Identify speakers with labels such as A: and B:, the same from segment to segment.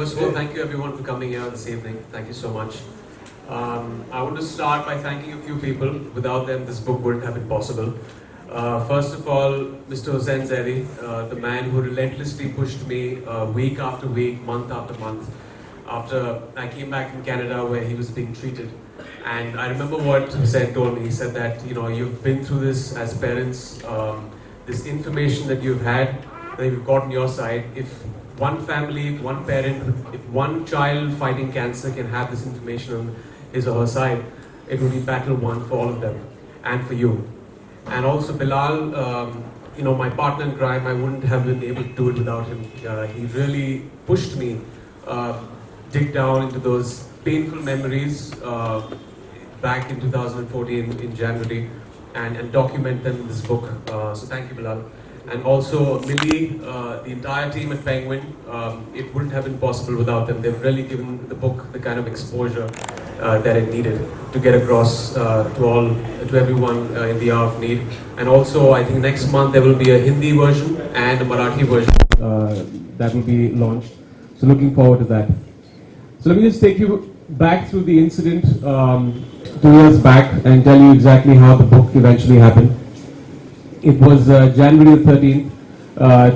A: First of all, thank you everyone for coming here this evening. Thank you so much. I want to start by thanking a few people. Without them, this book wouldn't have been possible. First of all, Mr. Hussain Zaidi, the man who relentlessly pushed me week after week, month after month, after I came back from Canada where he was being treated. And I remember what Hussain told me. He said that, you've been through this as parents, this information that you've had, that you've got on your side. If one family, if one parent, if one child fighting cancer can have this information on his or her side, it will be battle won for all of them and for you. And also Bilal, my partner in crime, I wouldn't have been able to do it without him. He really pushed me dig down into those painful memories back in 2014 in January and document them in this book. So thank you, Bilal. And also Millie, the entire team at Penguin, it wouldn't have been possible without them. They've really given the book the kind of exposure that it needed to get across to everyone in the hour of need. And also, I think next month there will be a Hindi version and a Marathi version that will be launched. So looking forward to that. So let me just take you back through the incident 2 years back and tell you exactly how the book eventually happened. It was January 13th,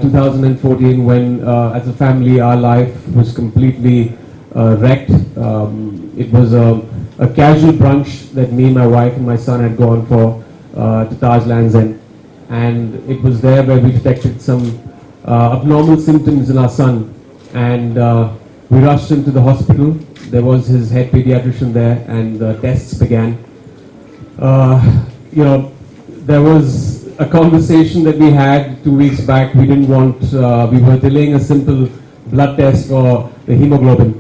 A: 2014 when as a family our life was completely wrecked. It was a casual brunch that me, my wife and my son had gone for to Taj Lands End. And it was there where we detected some abnormal symptoms in our son. And we rushed him to the hospital. There was his head pediatrician there and tests began. There was a conversation that we had 2 weeks back. We didn't want, we were delaying a simple blood test for the hemoglobin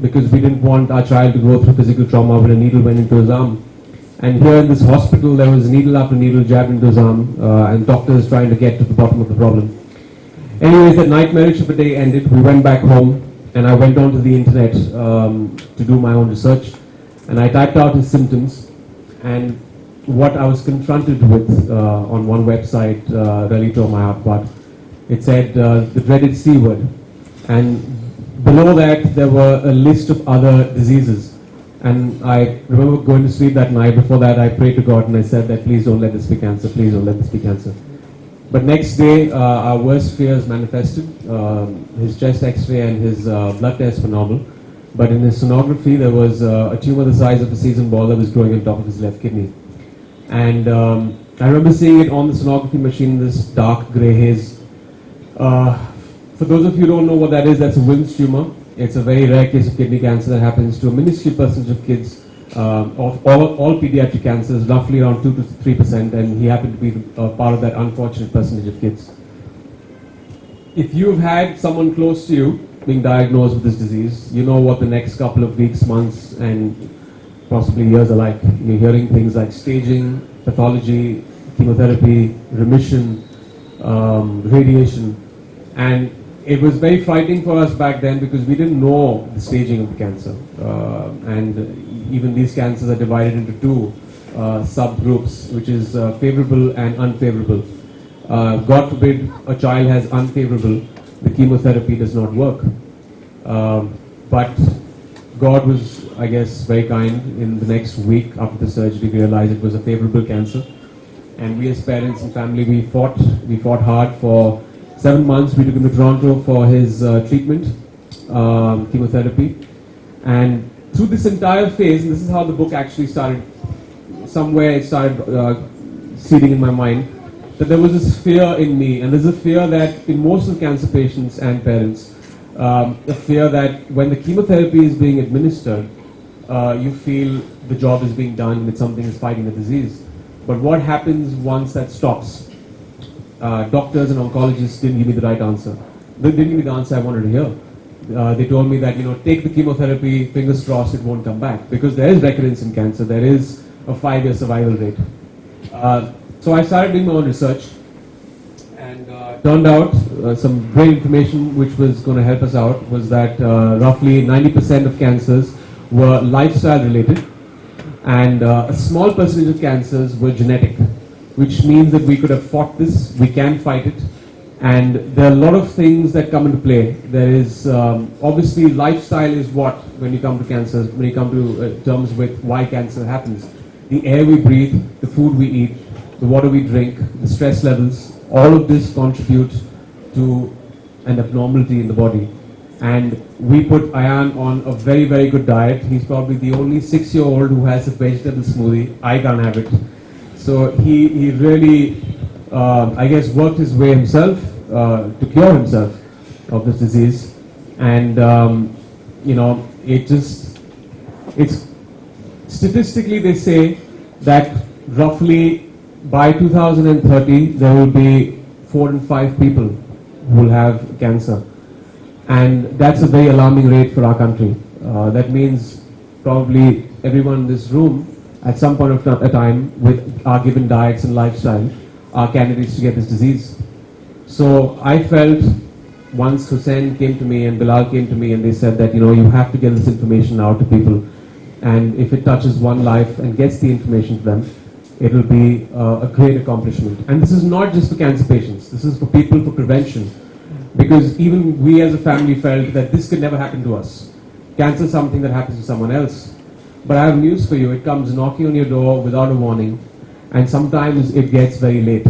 A: because we didn't want our child to go through physical trauma when a needle went into his arm. And here in this hospital, there was needle after needle jabbed into his arm and doctors trying to get to the bottom of the problem. Anyways, that nightmarish of a day ended. We went back home and I went onto the internet to do my own research. And I typed out his symptoms, and what I was confronted with on one website really tore my heart apart. It said the dreaded C word, and below that there were a list of other diseases. And I remember going to sleep that night. Before that I prayed to God and I said that please don't let this be cancer, please don't let this be cancer. But next day our worst fears manifested. His chest x-ray and his blood tests were normal, but in his sonography there was a tumor the size of a seasoned ball that was growing on top of his left kidney. And I remember seeing it on the sonography machine, this dark grey haze. For those of you who don't know what that is, that's a Wilms tumor. It's a very rare case of kidney cancer that happens to a minuscule percentage of kids. Of all pediatric cancers, roughly around 2 to 3%, and he happened to be part of that unfortunate percentage of kids. If you've had someone close to you being diagnosed with this disease, you know what the next couple of weeks, months, and possibly years are like. You're hearing things like staging, pathology, chemotherapy, remission, radiation. And it was very frightening for us back then because we didn't know the staging of the cancer. And even these cancers are divided into two subgroups, which is favorable and unfavorable. God forbid a child has unfavorable, the chemotherapy does not work. But God was, I guess, very kind. In the next week after the surgery, we realized it was a favorable cancer. And we as parents and family, we fought hard for 7 months. We took him to Toronto for his treatment, chemotherapy. And through this entire phase, and this is how the book actually started, somewhere it started seeding in my mind, that there was this fear in me, and there's a fear that in most of cancer patients and parents, a fear that when the chemotherapy is being administered, you feel the job is being done, that something is fighting the disease. But what happens once that stops? Doctors and oncologists didn't give me the right answer. They didn't give me the answer I wanted to hear. They told me that, take the chemotherapy, fingers crossed it won't come back. Because there is recurrence in cancer, there is a 5-year survival rate. So I started doing my own research, and turned out some great information which was going to help us out was that roughly 90% of cancers were lifestyle related, and a small percentage of cancers were genetic, which means that we could have fought this, we can fight it, And there are a lot of things that come into play. There is obviously lifestyle is what, when you come to cancer, when you come to terms with why cancer happens. The air we breathe, the food we eat, the water we drink, the stress levels, all of this contributes to an abnormality in the body. And we put Ayaan on a very, very good diet. He's probably the only 6-year-old who has a vegetable smoothie. I can't have it. So he really, I guess, worked his way himself to cure himself of this disease. And, it's statistically they say that roughly by 2030 there will be 4 in 5 people who will have cancer. And that's a very alarming rate for our country. That means probably everyone in this room at some point of a time with our given diets and lifestyle are candidates to get this disease. So I felt once Hussein came to me and Bilal came to me and they said that, you have to get this information out to people. And if it touches one life and gets the information to them, it will be a great accomplishment. And this is not just for cancer patients. This is for people for prevention. Because even we as a family felt that this could never happen to us. Cancer is something that happens to someone else. But I have news for you. It comes knocking on your door without a warning. And sometimes it gets very late.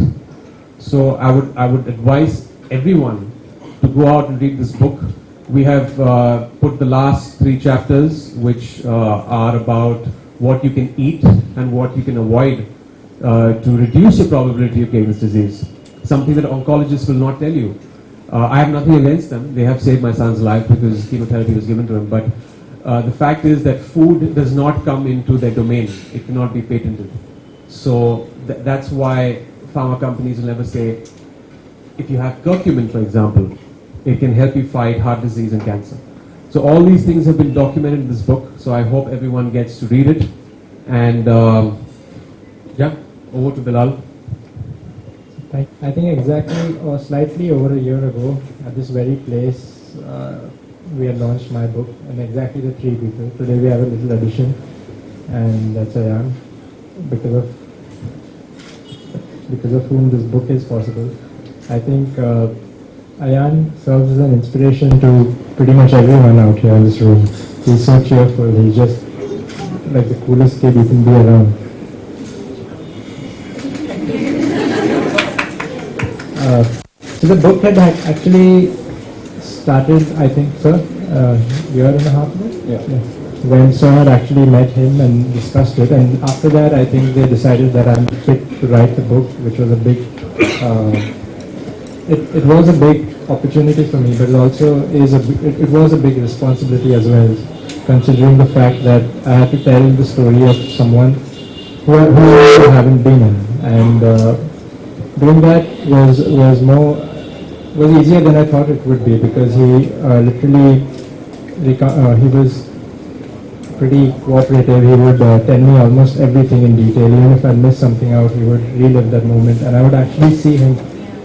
A: So I would advise everyone to go out and read this book. We have put the last 3 chapters, which are about what you can eat and what you can avoid to reduce your probability of getting this disease. Something that oncologists will not tell you. I have nothing against them. They have saved my son's life because chemotherapy was given to him. But the fact is that food does not come into their domain. It cannot be patented. So that's why pharma companies will never say, if you have curcumin, for example, it can help you fight heart disease and cancer. So all these things have been documented in this book. So I hope everyone gets to read it. And over to Bilal.
B: I think exactly or slightly over a year ago at this very place we had launched my book, and exactly the 3 people. Today we have a little addition, and that's Ayaan, because of whom this book is possible. I think Ayaan serves as an inspiration to pretty much everyone out here in this room. He's so cheerful. He's just like the coolest kid you can be around. So the book had actually started, I think, sir, a year and a half ago? Yeah. When Sir had actually met him and discussed it, and after that I think they decided that I'm fit to write the book, which was a big, it was a big opportunity for me, but it also it was a big responsibility as well, considering the fact that I had to tell the story of someone who I haven't been in, and doing that was easier than I thought it would be, because he literally he was pretty cooperative. He would tell me almost everything in detail. Even if I missed something out, he would relive that moment, and I would actually see him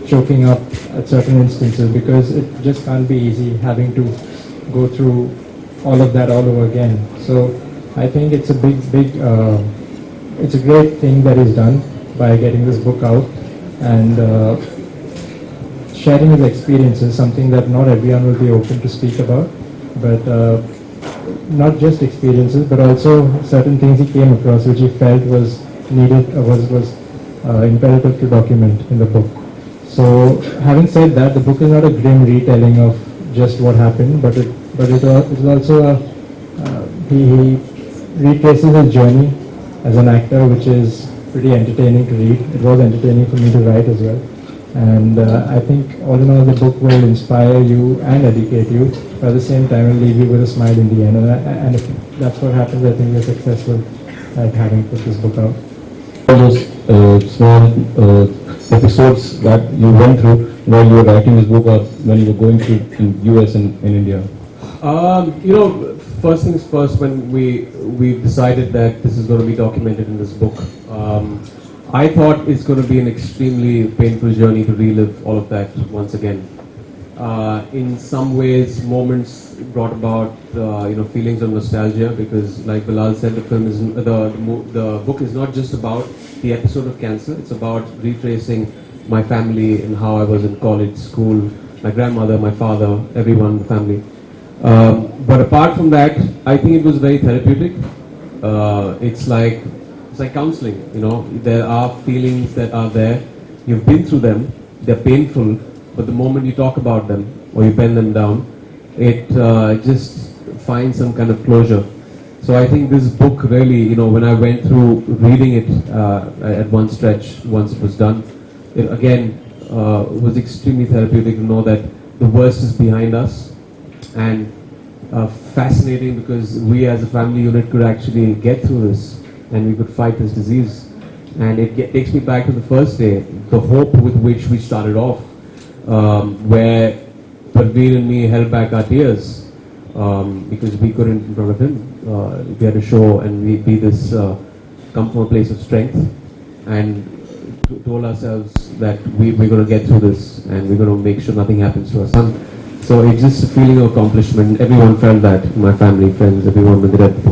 B: choking up at certain instances, because it just can't be easy having to go through all of that all over again. So I think it's a it's a great thing that he's done by getting this book out and sharing his experiences, something that not everyone will be open to speak about, but not just experiences, but also certain things he came across which he felt was needed, was imperative to document in the book. So having said that, the book is not a grim retelling of just what happened, but it is also he retraces his journey as an actor, which is pretty entertaining to read. It was entertaining for me to write as well. And I think all in all the book will inspire you and educate you, but at the same time will leave you with a smile in the end. And if that's what happens, I think you're successful at having put this book out.
C: All those small episodes that you went through while you were writing this book, or when you were going through in US and in India?
A: First things first, when we decided that this is going to be documented in this book, I thought it's going to be an extremely painful journey to relive all of that once again. In some ways, moments brought about feelings of nostalgia, because, like Bilal said, the film is the book is not just about the episode of cancer. It's about retracing my family and how I was in college, school, my grandmother, my father, everyone in the family. But apart from that, I think it was very therapeutic. It's like counseling, you know. There are feelings that are there. You've been through them. They're painful, but the moment you talk about them or you pen them down, it just finds some kind of closure. So I think this book really, you know, when I went through reading it at one stretch, once it was done, it again was extremely therapeutic to know that the worst is behind us, and fascinating because we as a family unit could actually get through this and we could fight this disease. And it takes me back to the first day, the hope with which we started off, where Parveer and me held back our tears because we couldn't in front of him. We had to show and we be this come from a place of strength and told ourselves that we're going to get through this and we're going to make sure nothing happens to our son. So it's just a feeling of accomplishment. Everyone felt that, my family, friends, everyone when they read the book.